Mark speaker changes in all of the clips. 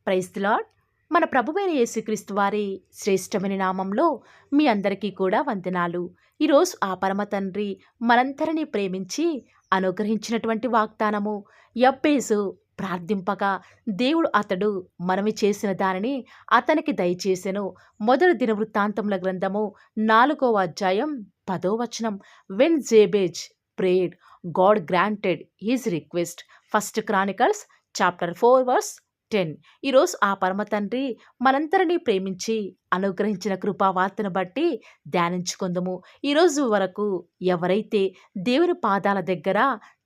Speaker 1: Praise the lord. మన ప్రభువైన యేసుక్రీస్తు వారి శ్రేష్టమైన నామంలో మీ అందరికీ కూడా వందనాలు. ఈరోజు ఆ పరమ తండ్రి మనందరినీ ప్రేమించి అనుగ్రహించినటువంటి వాగ్దానము, యబ్బేసు ప్రార్థింపగా దేవుడు అతడు మనవి చేసిన దానిని అతనికి దయచేసెను. మొదటి దినవృత్తాంతముల గ్రంథము 4వ అధ్యాయం 10వ వచనం. When Jabez prayed, God granted his request. First chronicles chapter 4 verse 10. ఈరోజు ఆ పరమ తండ్రి మనందరినీ ప్రేమించి అనుగ్రహించిన కృపావార్తను బట్టి ధ్యానించుకుందాము. ఈరోజు వరకు ఎవరైతే దేవుని పాదాల దగ్గర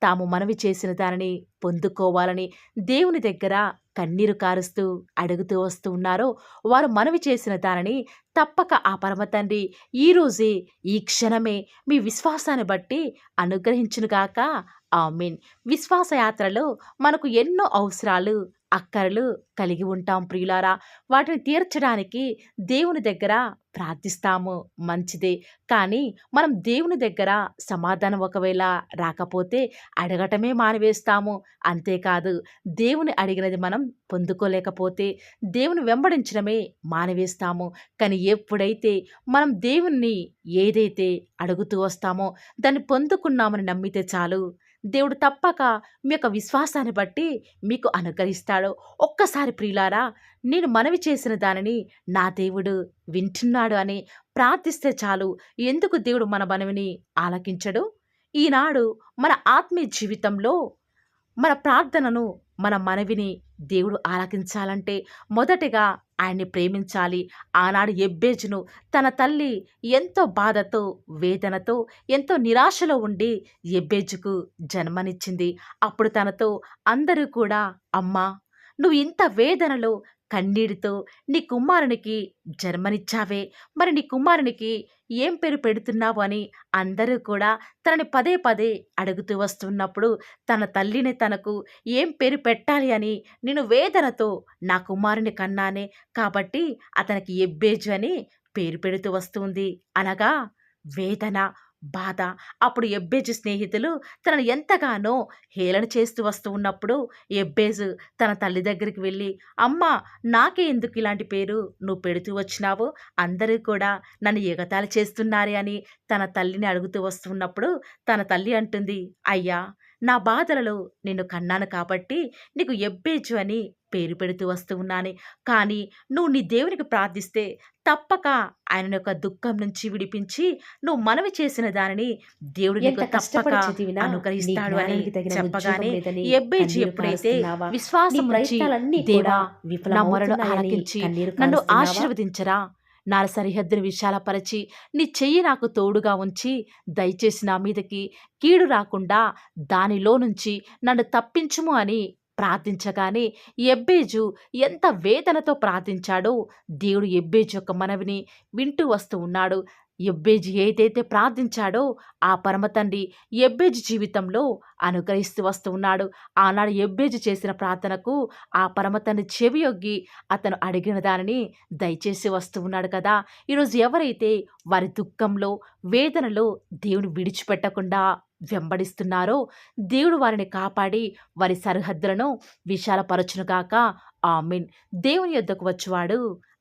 Speaker 1: తాము మనవి చేసిన దానిని పొందుకోవాలని దేవుని దగ్గర కన్నీరు కారుస్తూ అడుగుతూ వస్తూ ఉన్నారో, వారు మనవి చేసిన దానిని తప్పక ఆ పరమ తండ్రి ఈరోజే ఈ క్షణమే మీ విశ్వాసాన్ని బట్టి అనుగ్రహించునుగాక. ఆమేన్. విశ్వాస యాత్రలో మనకు ఎన్నో అవసరాలు, అక్కరలు కలిగి ఉంటాం ప్రియులారా. వాటిని తీర్చడానికి దేవుని దగ్గర ప్రార్థిస్తాము, మంచిదే. కానీ మనం దేవుని దగ్గర సమాధానం ఒకవేళ రాకపోతే అడగటమే మానివేస్తాము. అంతేకాదు, దేవుని అడిగినది మనం పొందుకోలేకపోతే దేవుని వెంబడించడమే మానివేస్తాము. కానీ ఎప్పుడైతే మనం దేవుణ్ణి ఏదైతే అడుగుతూ వస్తామో దాన్ని పొందుకున్నామని నమ్మితే చాలు, దేవుడు తప్పక మీ యొక్క విశ్వాసాన్ని బట్టి మీకు అనుగ్రహిస్తాడు. ఒక్కసారి ప్రియులారా, నేను మనవి చేసిన దానిని నా దేవుడు వింటున్నాడు అని ప్రార్థిస్తే చాలు. ఎందుకు దేవుడు మన మనవిని ఆలకించడు? ఈనాడు మన ఆత్మీయ జీవితంలో మన ప్రార్థనను, మన మనవిని దేవుడు ఆలకించాలంటే మొదటిగా ఆయన్ని ప్రేమించాలి. ఆనాడు యెబ్బేజును తన తల్లి ఎంతో బాధతో, వేదనతో, ఎంతో నిరాశలో ఉండి యెబ్బేజుకు జన్మనిచ్చింది. అప్పుడు తనతో అందరూ కూడా, అమ్మా, నువ్వు ఇంత వేదనలో కన్నీటితో నీ కుమారునికి జన్మనిచ్చావే, మరి నీ కుమారునికి ఏం పేరు పెడుతున్నావు అని అందరూ కూడా తనని పదే పదే అడుగుతూ వస్తున్నప్పుడు, తన తల్లిని తనకు ఏం పేరు పెట్టాలి అని నేను వేదనతో నా కుమారుని కన్నానే, కాబట్టి అతనికి యెబ్బేజు అని పేరు పెడుతూ వస్తుంది. అనగా వేదన, బాధ. అప్పుడు యెబ్బేజు స్నేహితులు తనను ఎంతగానో హేళన చేస్తూ వస్తూ ఉన్నప్పుడు యెబ్బేజు తన తల్లి దగ్గరికి వెళ్ళి, అమ్మా, నాకే ఎందుకు ఇలాంటి పేరు నువ్వు పెడుతూ వచ్చినావు? అందరూ కూడా నన్ను ఎగతాళి చేస్తున్నారే అని తన తల్లిని అడుగుతూ వస్తున్నప్పుడు తన తల్లి అంటుంది, అయ్యా, నా బాధలలో నిన్ను కన్నాను కాబట్టి నీకు యెబ్బేజు అని పేరు పెడుతూ వస్తూ ఉన్నాను. కానీ నువ్వు నీ దేవునికి ప్రార్థిస్తే తప్పక ఆయన యొక్క దుఃఖం నుంచి విడిపించి నువ్వు మనవి చేసిన దానిని దేవుడు నీకు తప్పక అనుగ్రహిస్తాడు అని చెప్పగానే యెబ్బేజు ఎప్పుడైతే విశ్వాసం ఉంచి, దేవా, నా మొరను ఆలకించి నన్ను ఆశీర్వదించరా, నా సరిహద్దును విశాలపరచి నీ చెయ్యి నాకు తోడుగా ఉంచి దయచేసి నా మీదకి కీడు రాకుండా దానిలో నుంచి నన్ను తప్పించుము అని ప్రార్థించగానే యెబ్బేజు ఎంత వేదనతో ప్రార్థించాడో దేవుడు యెబ్బేజు యొక్క మనవిని వింటూ వస్తూ ఉన్నాడు. యెబ్బేజు ఏదైతే ప్రార్థించాడో ఆ పరమ తండ్రి యెబ్బేజు జీవితంలో అనుగ్రహిస్తూ వస్తూ ఉన్నాడు. ఆనాడు యెబ్బేజు చేసిన ప్రార్థనకు ఆ పరమ తండ్రి చెవియొగ్గి అతను అడిగిన దానిని దయచేసి వస్తూ ఉన్నాడు కదా. ఈరోజు ఎవరైతే వారి దుఃఖంలో, వేదనలో దేవుని విడిచిపెట్టకుండా వెంబడిస్తున్నారో, దేవుడు వారిని కాపాడి వారి సరిహద్దులను విశాలపరచునుగాక. ఆమేన్. దేవుని యొద్దకు వచ్చువాడు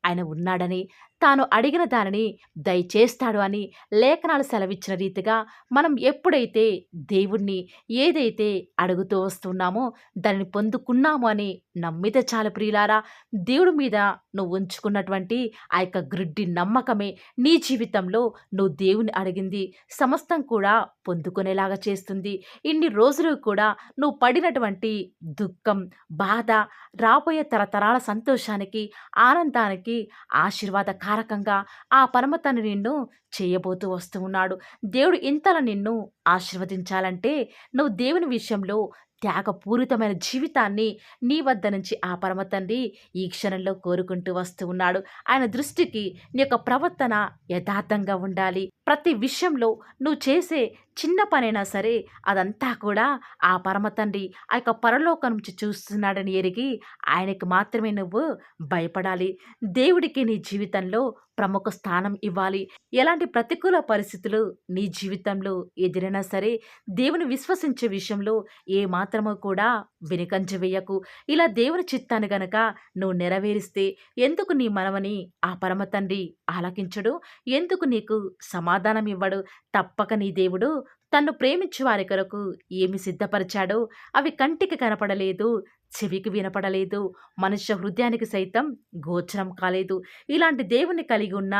Speaker 1: ఆయన ఉన్నాడని, తాను అడిగిన దానిని దయచేస్తాడు అని లేఖనాలు సెలవిచ్చిన రీతిగా మనం ఎప్పుడైతే దేవుణ్ణి ఏదైతే అడుగుతూ వస్తున్నామో దానిని పొందుకున్నాము అని నమ్మితే చాలు ప్రియులారా. దేవుడి మీద నువ్వు ఉంచుకున్నటువంటి ఆ యొక్క గ్రుడ్డి నమ్మకమే నీ జీవితంలో నువ్వు దేవుని అడిగింది సమస్తం కూడా పొందుకునేలాగా చేస్తుంది. ఇన్ని రోజులు కూడా నువ్వు పడినటువంటి దుఃఖం, బాధ రాబోయే తరతరాల సంతోషానికి, ఆనందానికి ఆశీర్వాదకారకంగా ఆ పరమ తండ్రి నిన్ను చేయబోతూ వస్తూ ఉన్నాడు. దేవుడు ఇంతలా నిన్ను ఆశీర్వదించాలంటే నువ్వు దేవుని విషయంలో త్యాగపూరితమైన జీవితాన్ని నీ వద్ద నుంచి ఆ పరమ తండ్రి ఈ క్షణంలో కోరుకుంటూ వస్తూ ఉన్నాడు. ఆయన దృష్టికి నీ యొక్క ప్రవర్తన యథార్థంగా ఉండాలి. ప్రతి విషయంలో నువ్వు చేసే చిన్న పనైనా సరే అదంతా కూడా ఆ పరమ తండ్రి ఆ యొక్క పరలోకం నుంచి చూస్తున్నాడని ఎరిగి ఆయనకి మాత్రమే నువ్వు భయపడాలి. దేవుడికి నీ జీవితంలో ప్రముఖ స్థానం ఇవ్వాలి. ఎలాంటి ప్రతికూల పరిస్థితులు నీ జీవితంలో ఎదురైనా సరే దేవుని విశ్వసించే విషయంలో ఏ మాత్రము కూడా వెనుకంజ వేయకు. ఇలా దేవుని చిత్తాన్ని గనక నువ్వు నెరవేరిస్తే ఎందుకు నీ మనవని ఆ పరమ తండ్రి ఆలకించడు? ఎందుకు నీకు సమాధానం ఇవ్వడు? తప్పక నీ దేవుడు తన్ను ప్రేమించు వారి కొరకు ఏమి సిద్ధపరిచాడో అవి కంటికి కనపడలేదు, చెవికి వినపడలేదు, మనుష్య హృదయానికి సైతం గోచరం కాలేదు. ఇలాంటి దేవుని కలిగి ఉన్న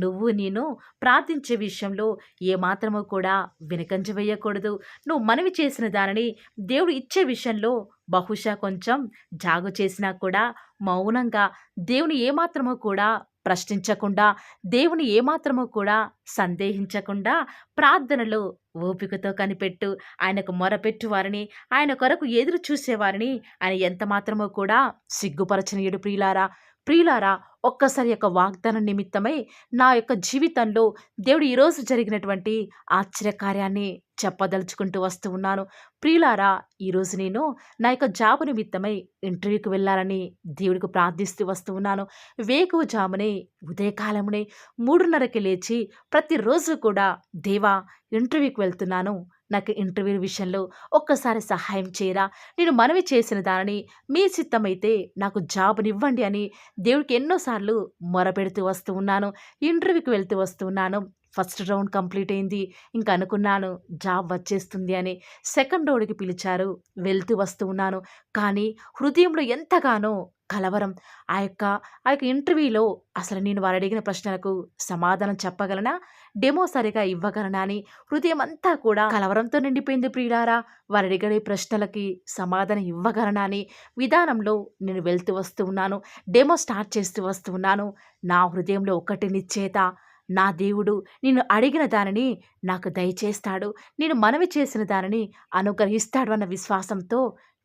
Speaker 1: నువ్వు నేను ప్రార్థించే విషయంలో ఏమాత్రము కూడా వెనుకంజ వేయకూడదు. నువ్వు మనవి చేసిన దానిని దేవుడు ఇచ్చే విషయంలో బహుశా కొంచెం జాగు చేసినా కూడా మౌనంగా దేవుని ఏమాత్రము కూడా ప్రశ్నించకుండా, దేవుని ఏమాత్రము కూడా సందేహించకుండా ప్రార్థనలో ఓపికతో కనిపెట్టు. ఆయనకు మొరపెట్టు వారిని, ఆయన కొరకు ఎదురు చూసేవారిని ఆయన ఎంత మాత్రమో కూడా సిగ్గుపరచనీయుడు. ప్రియులారా, ప్రియులారా, ఒక్కసారి యొక్క వాగ్దానం నిమిత్తమై నా యొక్క జీవితంలో దేవుడు ఈరోజు జరిగినటువంటి ఆశ్చర్యకార్యాన్ని చెప్పదలుచుకుంటూ వస్తూ ఉన్నాను. ప్రియులారా, ఈరోజు నేను నా యొక్క జాబు నిమిత్తమై ఇంటర్వ్యూకి వెళ్ళాలని దేవుడికి ప్రార్థిస్తూ వస్తూ ఉన్నాను. వేకువజామునే ఉదయకాలమునే 3:30కి లేచి ప్రతిరోజు కూడా దేవా ఇంటర్వ్యూకి వెళ్తున్నాను, నాకు ఇంటర్వ్యూ విషయంలో ఒక్కసారి సహాయం చేయరా, నేను మనవి చేసిన దానిని మీ చిత్తమైతే నాకు జాబునివ్వండి అని దేవుడికి ఎన్నోసార్లు మొరపెడుతూ వస్తూ ఉన్నాను. ఇంటర్వ్యూకి వెళ్తూ వస్తూ ఉన్నాను. ఫస్ట్ రౌండ్ కంప్లీట్ అయింది. ఇంక అనుకున్నాను జాబ్ వచ్చేస్తుంది అని. సెకండ్ రౌండ్‌కి పిలిచారు. వెళ్తూ వస్తూ ఉన్నాను. కానీ హృదయంలో ఎంతగానో కలవరం. ఆ యొక్క ఆ యొక్క ఇంటర్వ్యూలో అసలు నేను వారు అడిగిన ప్రశ్నలకు సమాధానం చెప్పగలనా? డెమో సరిగా ఇవ్వగలనా అని హృదయమంతా కూడా కలవరంతో నిండిపోయింది ప్రియులారా. వారు అడిగే ప్రశ్నలకి సమాధానం ఇవ్వగలనా అని విధానంలో నేను వెళ్తూ వస్తూ ఉన్నాను. డెమో స్టార్ట్ చేస్తూ వస్తూ ఉన్నాను. నా హృదయంలో ఒక్కటి నిశ్చయత, నా దేవుడు నేను అడిగిన దానిని నాకు దయచేస్తాడు, నేను మనవి చేసిన దానిని అనుగ్రహిస్తాడు అన్న విశ్వాసంతో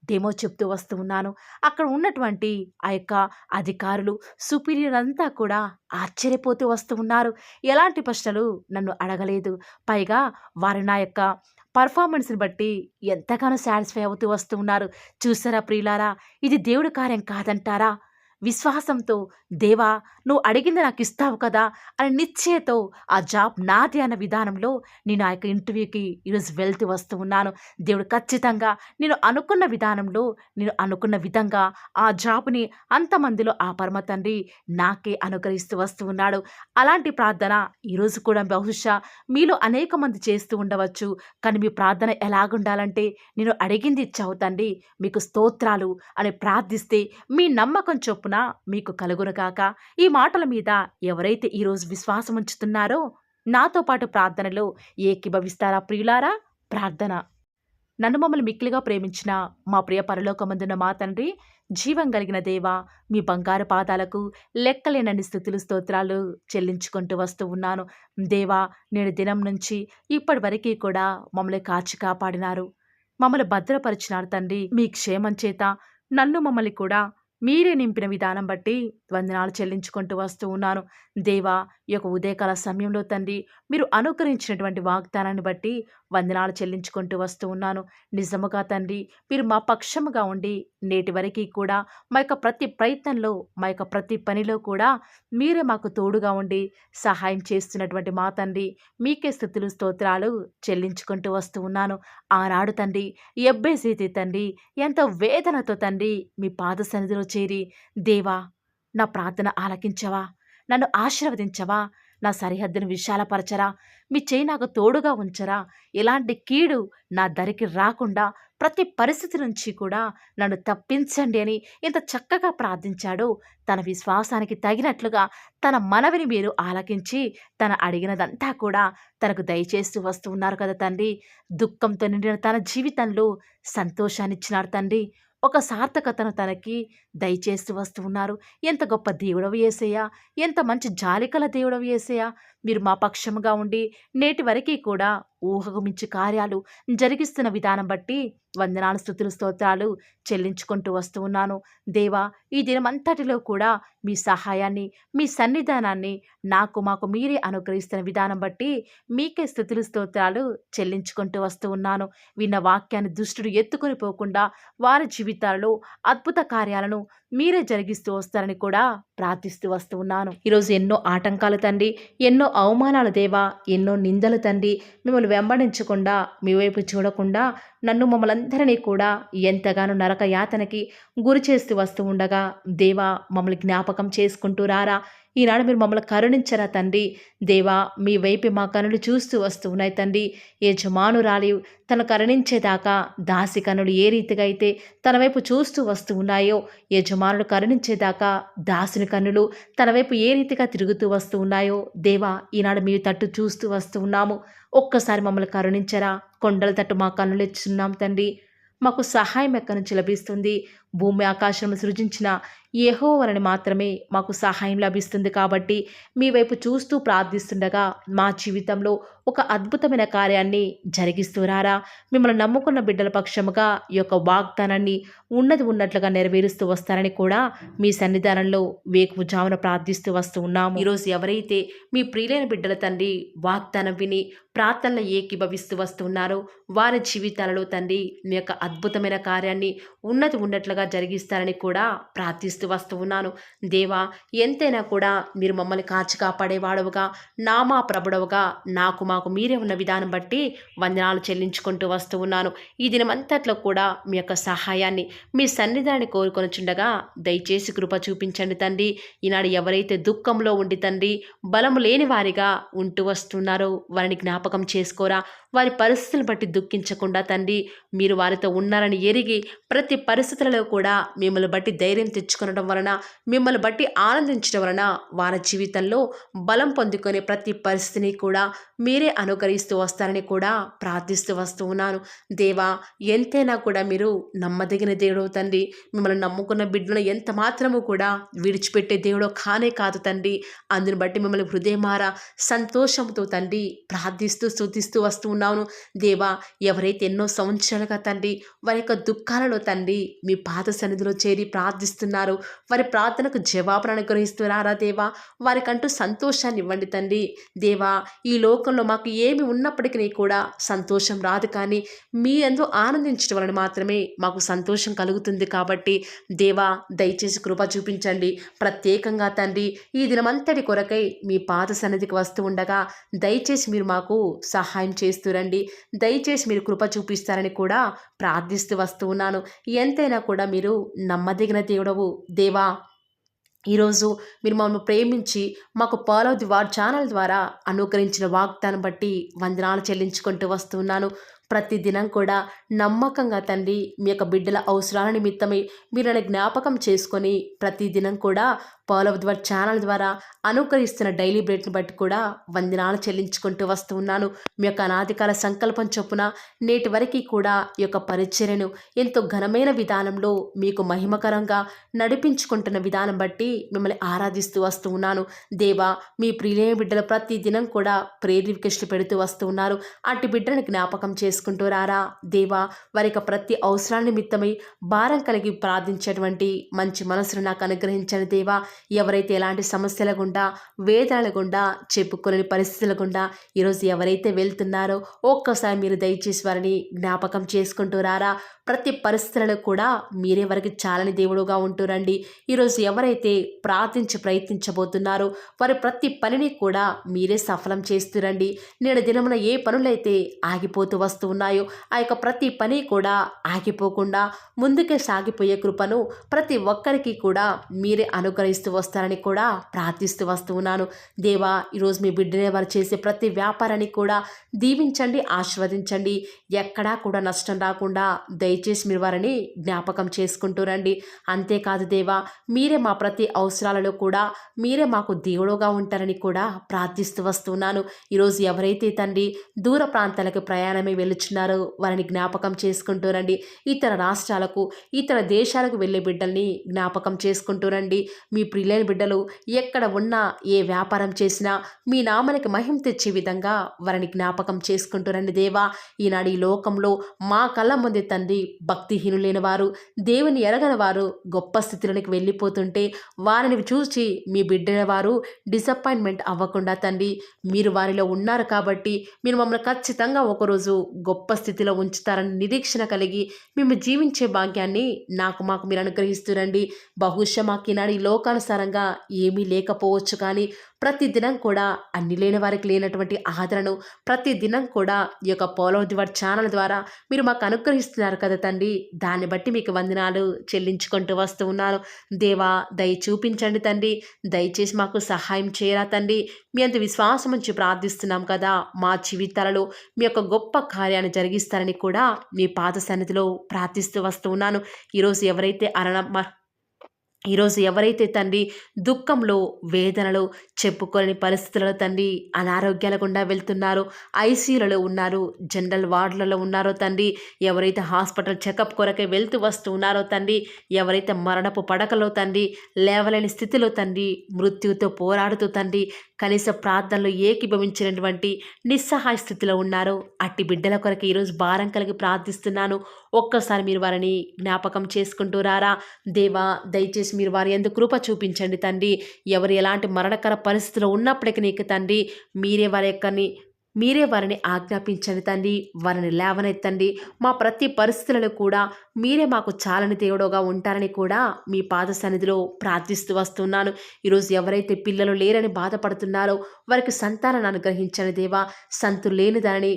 Speaker 1: డెమో చెప్తూ వస్తూ ఉన్నాను. అక్కడ ఉన్నటువంటి ఆ యొక్క అధికారులు, సుపీరియర్ అంతా కూడా ఆశ్చర్యపోతూ వస్తూ ఉన్నారు. ఎలాంటి ప్రశ్నలు నన్ను అడగలేదు. పైగా వారు నా యొక్క పర్ఫార్మెన్స్‌ని బట్టి ఎంతగానో సాటిస్ఫై అవుతూ వస్తూ ఉన్నారు. చూసారా ప్రియులారా, ఇది దేవుడి కార్యం కాదంటారా? విశ్వాసంతో దేవా నువ్వు అడిగింది నాకు ఇస్తావు కదా అని నిశ్చయతో ఆ జాబ్ నాది అన్న విధానంలో నేను ఆ యొక్క ఇంటర్వ్యూకి ఈరోజు వెళ్తూ వస్తూ ఉన్నాను. దేవుడు ఖచ్చితంగా నేను అనుకున్న విధానంలో, నేను అనుకున్న విధంగా ఆ జాబ్‌ని అంతమందిలో ఆ పరమ తండ్రి నాకే అనుగ్రహిస్తూ వస్తూ ఉన్నాడు. అలాంటి ప్రార్థన ఈరోజు కూడా బహుశా మీలో అనేక మంది చేస్తూ ఉండవచ్చు. కానీ మీ ప్రార్థన ఎలాగుండాలంటే, నేను అడిగింది ఇచ్చావు తండ్రి, మీకు స్తోత్రాలు అని ప్రార్థిస్తే మీ నమ్మకం చొప్పున మీకు కలుగునుగాక. ఈ మాటల మీద ఎవరైతే ఈరోజు విశ్వాసం ఉంచుతున్నారో నాతో పాటు ప్రార్థనలో ఏకీభవిస్తారా ప్రియులారా? ప్రార్థన. నన్ను మమ్మల్ని మిక్కిలిగా ప్రేమించిన మా ప్రియ పరలోకమందున్న మా తండ్రి, జీవం కలిగిన దేవా, మీ బంగారు పాదాలకు లెక్కలేనన్ని స్తుతులు స్తోత్రాలు చెల్లించుకుంటూ వస్తూ ఉన్నాను. దేవా, నేడు దినం నుంచి ఇప్పటి వరకు కూడా మమ్మల్ని కాచి కాపాడినారు, మమ్మల్ని భద్రపరిచినారు తండ్రి. మీ క్షేమం చేత నన్ను మమ్మల్ని కూడా మీరే నింపిన విధానం బట్టి వందనాలు చెల్లించుకుంటూ వస్తూ ఉన్నాను. దేవా, ఈ యొక్క ఉదయకాల సమయంలో తండ్రి మీరు అనుగ్రహించినటువంటి వాగ్దానాన్ని బట్టి వందనాలు చెల్లించుకుంటూ వస్తూ ఉన్నాను. నిజముగా తండ్రి మీరు మా పక్షముగా ఉండి నేటి వరకు కూడా మా యొక్క ప్రతి ప్రయత్నంలో, మా యొక్క ప్రతి పనిలో కూడా మీరే మాకు తోడుగా ఉండి సహాయం చేస్తున్నటువంటి మా తండ్రి మీకే స్తుతులు స్తోత్రాలు చెల్లించుకుంటూ వస్తూ ఉన్నాను. ఆనాడు తండ్రి ఎబ్బేసైతే తండ్రి ఎంతో వేదనతో తండ్రి మీ పాద సన్నిధిలో చేరి, దేవా నా ప్రార్థన ఆలకించవా, నన్ను ఆశీర్వదించవా, నా సరిహద్దును విశాలపరచరా, మీ చేయి నాకు తోడుగా ఉంచరా, ఎలాంటి కీడు నా దరికి రాకుండా ప్రతి పరిస్థితి నుంచి కూడా నన్ను తప్పించండి అని ఎంత చక్కగా ప్రార్థించాడో, తన విశ్వాసానికి తగినట్లుగా తన మనవిని మీరు ఆలకించి తన అడిగినదంతా కూడా తనకు దయచేస్తూ వస్తూ ఉన్నారు కదా తండ్రి. దుఃఖంతో నిండిన తన జీవితంలో సంతోషాన్నిచ్చినారు తండ్రి. ఒక సార్థకతను తనకి దయచేస్తూ వస్తూ ఉన్నారు. ఎంత గొప్ప దేవుడవు యేసయ్యా! ఎంత మంచి జాలికల దేవుడవు యేసయ్యా! మీరు మా పక్షముగా ఉండి నేటి వరకి కూడా ఊహకు మించి కార్యాలు జరిగిస్తున్న విధానం బట్టి వందనాలు, స్తుతులు, స్తోత్రాలు చెల్లించుకుంటూ వస్తూ ఉన్నాను. దేవా, ఈ దినమంతటిలో కూడా మీ సహాయాన్ని, మీ సన్నిధానాన్ని మాకు మీరే అనుగ్రహిస్తున్న విధానం బట్టి మీకే స్తుతులు, స్తోత్రాలు చెల్లించుకుంటూ వస్తూ ఉన్నాను. విన్న వాక్యాన్ని దుష్టుడు ఎత్తుకొని పోకుండా వారి జీవితాలలో అద్భుత కార్యాలను మీరే జరిగిస్తూ వస్తారని కూడా ప్రార్థిస్తూ వస్తూ ఉన్నాను. ఈరోజు ఎన్నో ఆటంకాలు తండ్రి, ఎన్నో అవమానాలు దేవా, ఎన్నో నిందలు తండ్రి, మిమ్మల్ని వెంబడించకుండా మీ వైపు చూడకుండా నన్ను మమ్మల్ందరినీ కూడా ఎంతగానో నరక యాతనకి గురి చేస్తూ వస్తూ ఉండగా దేవా, మమ్మల్ని జ్ఞాపకం చేసుకుంటూ రారా. ఈనాడు మీరు మమ్మల్ని కరుణించరా తండ్రి. దేవా, మీ వైపే మా కనులు చూస్తూ వస్తూ ఉన్నాయి తండ్రి. యజమానురాలి తను కరుణించేదాకా దాసి కనులు ఏ రీతిగా అయితే తన వైపు చూస్తూ వస్తూ ఉన్నాయో, యజమానుడు కరుణించేదాకా దాసుని కన్నులు తన వైపు ఏ రీతిగా తిరుగుతూ వస్తూ ఉన్నాయో దేవా, ఈనాడు మీ తట్టు చూస్తూ వస్తూ ఉన్నాము. ఒక్కసారి మమ్మల్ని కరుణించరా. కొండల తట్టు మా కన్నులు ఎచ్చున్నాం తండ్రి. మాకు సహాయం ఎక్కడి నుంచి లభిస్తుంది? భూమి ఆకాశం సృజించిన యెహోవాని మాత్రమే మాకు సహాయం లభిస్తుంది. కాబట్టి మీ వైపు చూస్తూ ప్రార్థిస్తుండగా మా జీవితంలో ఒక అద్భుతమైన కార్యాన్ని జరిగిస్తూ రారా. మిమ్మల్ని నమ్ముకున్న బిడ్డల పక్షముగా ఈ యొక్క వాగ్దానాన్ని ఉన్నట్లుగా నెరవేరుస్తూ వస్తారని కూడా మీ సన్నిధానంలో వేకువజామున ప్రార్థిస్తూ వస్తూ ఉన్నాము. ఈరోజు ఎవరైతే మీ ప్రియులైన బిడ్డల తండ్రి వాగ్దానం విని ప్రార్థనలు ఏకీభవిస్తూ వస్తూ ఉన్నారో వారి జీవితాలలో తండ్రి మీ యొక్క అద్భుతమైన కార్యాన్ని ఉన్నట్లుగా జరిగిస్తారని కూడా ప్రార్థిస్తూ వస్తూ ఉన్నాను. దేవా, ఎంతైనా కూడా మీరు మమ్మల్ని కాచి కాపాడేవాడవుగా, నామా ప్రభుడవుగా మాకు మీరే ఉన్న విధానం బట్టి వందనాలు చెల్లించుకుంటూ వస్తూ ఉన్నాను. ఈ దినమంతట్లో కూడా మీ యొక్క సహాయాన్ని, మీ సన్నిధానాన్ని కోరుకొనుచుండగా దయచేసి కృప చూపించండి తండ్రి. ఈనాడు ఎవరైతే దుఃఖంలో ఉండి తండ్రి బలము లేని వారిగా ఉంటూ వస్తున్నారో వారిని జ్ఞాపకం చేసుకోరా. వారి పరిస్థితులను బట్టి దుఃఖించకుండా తండ్రి మీరు వారితో ఉన్నారని ఎరిగి ప్రతి పరిస్థితులలో కూడా మిమ్మల్ని బట్టి ధైర్యం తెచ్చుకొనడం వలన, మిమ్మల్ని బట్టి ఆనందించడం వలన వారి జీవితంలో బలం పొందుకునే ప్రతి పరిస్థితిని కూడా మీరే అనుకరిస్తూ వస్తారని కూడా ప్రార్థిస్తూ వస్తూ ఉన్నాను. దేవా, ఎంతైనా కూడా మీరు నమ్మదగిన దేవుడు తండ్రి. మిమ్మల్ని నమ్ముకున్న బిడ్డలను ఎంత మాత్రము కూడా విడిచిపెట్టే దేవుడు కానే కాదు తండ్రి. అందుని బట్టి మిమ్మల్ని హృదయమారా సంతోషంతో తండ్రి ప్రార్థిస్తూ స్తుతిస్తూ వస్తూ ఉన్నాను. దేవా, ఎవరైతే ఎన్నో సంవత్సరాలుగా తండ్రి వారి యొక్క దుఃఖాలలో తండ్రి మీ పాద సన్నిధిలో చేరి ప్రార్థిస్తున్నారు, వారి ప్రార్థనకు జవాబును అనుగ్రహిస్తున్నారా దేవా. వారికంటూ సంతోషాన్ని ఇవ్వండి తండ్రి. దేవా, ఈ లోకంలో మాకు ఏమి ఉన్నప్పటికీ కూడా సంతోషం రాదు, కానీ మీ యందు ఆనందించడం వలన మాత్రమే మాకు సంతోషం కలుగుతుంది. కాబట్టి దేవా, దయచేసి కృప చూపించండి. ప్రత్యేకంగా తండ్రి ఈ దినమంతటి కొరకై మీ పాద సన్నిధికి వస్తూ ఉండగా దయచేసి మీరు మాకు సహాయం చేస్తురండి. దయచేసి మీరు కృప చూపిస్తారని కూడా ప్రార్థిస్తూ వస్తూ ఉన్నాను. ఎంతైనా కూడా మీరు నమ్మదగిన దేవుడవు దేవా. ఈరోజు మీరు మమ్మల్ని ప్రేమించి మాకు ఫాలో ది వార్ ఛానల్ ద్వారా అనుకరించిన వాగ్దానం బట్టి వందనాలు చెల్లించుకుంటూ వస్తున్నాను. ప్రతిదినం కూడా నమ్మకంగా తండ్రి మీ యొక్క బిడ్డల అవసరాల నిమిత్తమై మీరు నన్ను జ్ఞాపకం చేసుకొని ప్రతిదినం కూడా ఫాలో ది వార్ ఛానల్ ద్వారా అనుకరిస్తున్న డైలీ బ్రెడ్ని బట్టి కూడా వందనాలు చెల్లించుకుంటూ వస్తూ ఉన్నాను. మీ యొక్క అనాదికాల సంకల్పం చొప్పున నేటి వరకు కూడా ఈ యొక్క పరిచర్యను ఎంతో ఘనమైన విధానంలో మీకు మహిమకరంగా నడిపించుకుంటున్న విధానం బట్టి మిమ్మల్ని ఆరాధిస్తూ వస్తూ ఉన్నాను. దేవా, మీ ప్రియులైన బిడ్డలు ప్రతి దినం కూడా ప్రేయర్ రిక్వెస్ట్లు పెడుతూ వస్తూ ఉన్నారు. అటు బిడ్డను జ్ఞాపకం చేసుకుంటూ రారా దేవా. వారి యొక్క ప్రతి అవసరాల నిమిత్తమై భారం కలిగి ప్రార్థించేటువంటి మంచి మనసును నాకు అనుగ్రహించండి దేవా. ఎవరైతే ఎలాంటి సమస్యల గుండా, వేదనల గుండా, చెప్పుకోలేని పరిస్థితుల గుండా ఈరోజు ఎవరైతే వెళ్తున్నారో ఒక్కసారి మీరు దయచేసి వారిని జ్ఞాపకం చేసుకుంటూ రారా. ప్రతి పరిస్థితులలో కూడా మీరే వారికి చాలని దేవుడుగా ఉంటూరండి. ఈరోజు ఎవరైతే ప్రయత్నించబోతున్నారో వారి ప్రతి పనిని కూడా మీరే సఫలం చేస్తురండి. నేడు దినమున ఏ పనులైతే ఆగిపోతూ వస్తూ ఉన్నాయో ఆ యొక్క ప్రతి పని కూడా ఆగిపోకుండా ముందుకే సాగిపోయే కృపను ప్రతి ఒక్కరికి కూడా మీరే అనుగ్రహిస్తూ వస్తారని కూడా ప్రార్థిస్తూ వస్తూ ఉన్నాను. దేవా, ఈరోజు మీ బిడ్డనే వారు చేసే ప్రతి వ్యాపారాన్ని కూడా దీవించండి, ఆశీర్వదించండి. ఎక్కడా కూడా నష్టం రాకుండా దయచేసి మీరు వారిని జ్ఞాపకం చేసుకుంటూ రండి. అంతేకాదు దేవా, మీరే మా ప్రతి అవసరాలలో కూడా మీరే మాకు దేవుడుగా ఉంటారని కూడా ప్రార్థిస్తూ వస్తున్నాను. ఈరోజు ఎవరైతే తండ్రి దూర ప్రాంతాలకు ప్రయాణమే వెళ్ళి వెళ్ళుచున్నారో వారిని జ్ఞాపకం చేసుకుంటూ రండి. ఇతర రాష్ట్రాలకు, ఇతర దేశాలకు వెళ్ళే బిడ్డల్ని జ్ఞాపకం చేసుకుంటూ రండి. మీ ప్రియులైన బిడ్డలు ఎక్కడ ఉన్నా, ఏ వ్యాపారం చేసినా మీ నామానికి మహిమ తెచ్చే విధంగా వారిని జ్ఞాపకం చేసుకుంటూ రండి దేవా. ఈనాడు ఈ లోకంలో మా కళ్ళ ముందే తండ్రి భక్తిహీనులైన వారు, దేవుని ఎరగని వారు గొప్ప స్థితిలోనికి వెళ్ళిపోతుంటే వారిని చూసి మీ బిడ్డల వారు డిసప్పాయింట్మెంట్ అవ్వకుండా తండ్రి, మీరు వారిలో ఉన్నారు కాబట్టి మీరు మమ్మల్ని ఖచ్చితంగా ఒకరోజు గొప్ప స్థితిలో ఉంచుతారని నిరీక్షణ కలిగి మేము జీవించే భాగ్యాన్ని మాకు మీరు అనుగ్రహిస్తురండి. బహుశా మాకు ఈనాడు ఈ లోకానుసారంగా ఏమీ లేకపోవచ్చు, కానీ ప్రతిదినం కూడా అన్ని లేని వారికి లేనటువంటి ఆదరణను ప్రతిదినం కూడా ఈ యొక్క పోలో దివర్ ఛానల్ ద్వారా మీరు మాకు అనుగ్రహిస్తున్నారు కదా తండ్రి. దాన్ని బట్టి మీకు వందనాలు చెల్లించుకుంటూ వస్తూ ఉన్నాను. దేవా, దయ చూపించండి తండ్రి. దయచేసి మాకు సహాయం చేయరా తండ్రి. మీ అంత విశ్వాసం నుంచి ప్రార్థిస్తున్నాం కదా, మా జీవితాలలో మీ యొక్క గొప్ప కార్యాన్ని జరిగిస్తారని కూడా మీ పాద సన్నిధిలో ప్రార్థిస్తూ వస్తూ ఉన్నాను. ఈరోజు ఎవరైతే తండ్రి దుఃఖంలో, వేదనలో, చెప్పుకోలేని పరిస్థితులలో తండ్రి అనారోగ్యాల గుండా వెళ్తున్నారో, ఐసీయూలలో ఉన్నారు, జనరల్ వార్డులలో ఉన్నారో తండ్రి, ఎవరైతే హాస్పిటల్ చెకప్ కొరకే వెళ్తూ వస్తూ ఉన్నారో తండ్రి, ఎవరైతే మరణపు పడకలో తండ్రి లేవలేని స్థితిలో తండ్రి మృత్యువుతో పోరాడుతూ తండ్రి కనీస ప్రార్థనలు ఏకీభవించినటువంటి నిస్సహాయ స్థితిలో ఉన్నారో అట్టి బిడ్డల కొరకు ఈరోజు భారం కలిగి ప్రార్థిస్తున్నాను. ఒక్కసారి మీరు వారిని జ్ఞాపకం చేసుకుంటూ రారా దేవా. దయచేసి మీరు వారి యందు కృప చూపించండి తండ్రి. ఎవరు ఎలాంటి మరణకర పరిస్థితిలో ఉన్నప్పటికీ నీకు తండ్రి మీరే వారిని ఆజ్ఞాపించండి తండ్రి. వారిని లేవనెత్తండి. మా ప్రతి పరిస్థితులలో కూడా మీరే మాకు చాలని దేవుడుగా ఉంటారని కూడా మీ పాద సన్నిధిలో ప్రార్థిస్తూ వస్తున్నాను. ఈరోజు ఎవరైతే పిల్లలు లేరని బాధపడుతున్నారో వారికి సంతానాన్ని అనుగ్రహించండి దేవా. సంతు లేని దానిని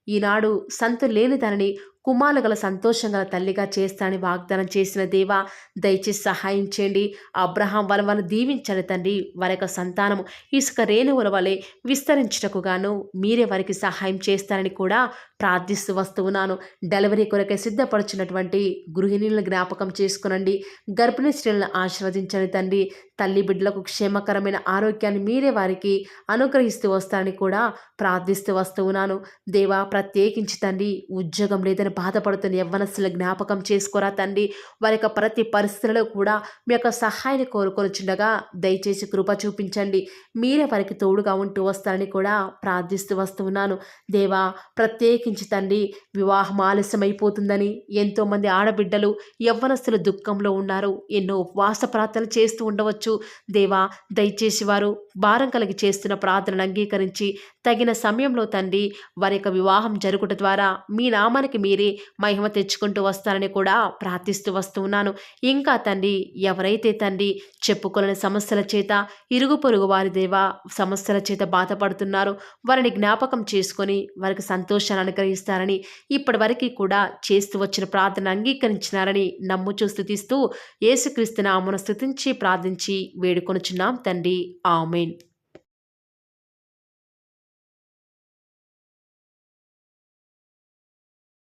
Speaker 1: ఈనాడు సంతు లేని దానిని కుమారులు గల సంతోషం గల తల్లిగా చేస్తానని వాగ్దానం చేసిన దేవా, దయచేసి సహాయం చేయండి. అబ్రహాం వలవను దీవించండి తండ్రి. వారి యొక్క సంతానము ఇసుక రేణువుల వలె విస్తరించుటకు గాను మీరే వారికి సహాయం చేస్తారని కూడా ప్రార్థిస్తూ వస్తూ ఉన్నాను. డెలివరీ కొరకే సిద్ధపడుచున్నటువంటి గృహిణులను జ్ఞాపకం చేసుకునండి. గర్భిణీ స్త్రీలను ఆశీర్వదించండి తండ్రి. తల్లి బిడ్డలకు క్షేమకరమైన ఆరోగ్యాన్ని మీరే వారికి అనుగ్రహిస్తూ వస్తారని కూడా ప్రార్థిస్తూ వస్తూ ఉన్నాను. దేవా, ప్రత్యేకించి తండ్రి ఉద్యోగం లేదని బాధపడుతున్న యవ్వనస్తుల జ్ఞాపకం చేసుకోరా తండ్రి. వారి యొక్క ప్రతి పరిస్థితులలో కూడా మీ యొక్క సహాయాన్ని కోరుకొనిచుండగా దయచేసి కృప చూపించండి. మీరే వారికి తోడుగా ఉంటూ వస్తారని కూడా ప్రార్థిస్తూ వస్తూ ఉన్నాను. దేవా, ప్రత్యేకించి తండ్రి వివాహం ఆలస్యమైపోతుందని ఎంతోమంది ఆడబిడ్డలు యవ్వనస్తులు దుఃఖంలో ఉన్నారు. ఎన్నో ఉపవాస ప్రార్థనలు చేస్తూ ఉండవచ్చు. దేవా, దయచేసి వారు భారం కలిగి చేస్తున్న ప్రార్థనలు అంగీకరించి తగిన సమయంలో తండ్రి వారి యొక్క వివాహం జరుగుట ద్వారా మీ నామానికి మీరే మహిమ తెచ్చుకుంటూ వస్తారని కూడా ప్రార్థిస్తూ వస్తూ ఉన్నాను. ఇంకా తండ్రి ఎవరైతే తండ్రి చెప్పుకోలేని సమస్యల చేత, ఇరుగు పొరుగు వారి దేవా సమస్యల చేత బాధపడుతున్నారో వారిని జ్ఞాపకం చేసుకొని వారికి సంతోషాన్ని అనుగ్రహిస్తారని ఇప్పటి వరకు కూడా చేస్తూ వచ్చిన ప్రార్థన అంగీకరించినారని నమ్ముచూ స్తుతిస్తూ యేసుక్రీస్తు నామమున స్తుతించి ప్రార్థించి వేడుకొనుచున్నాం తండ్రి. ఆమేన్.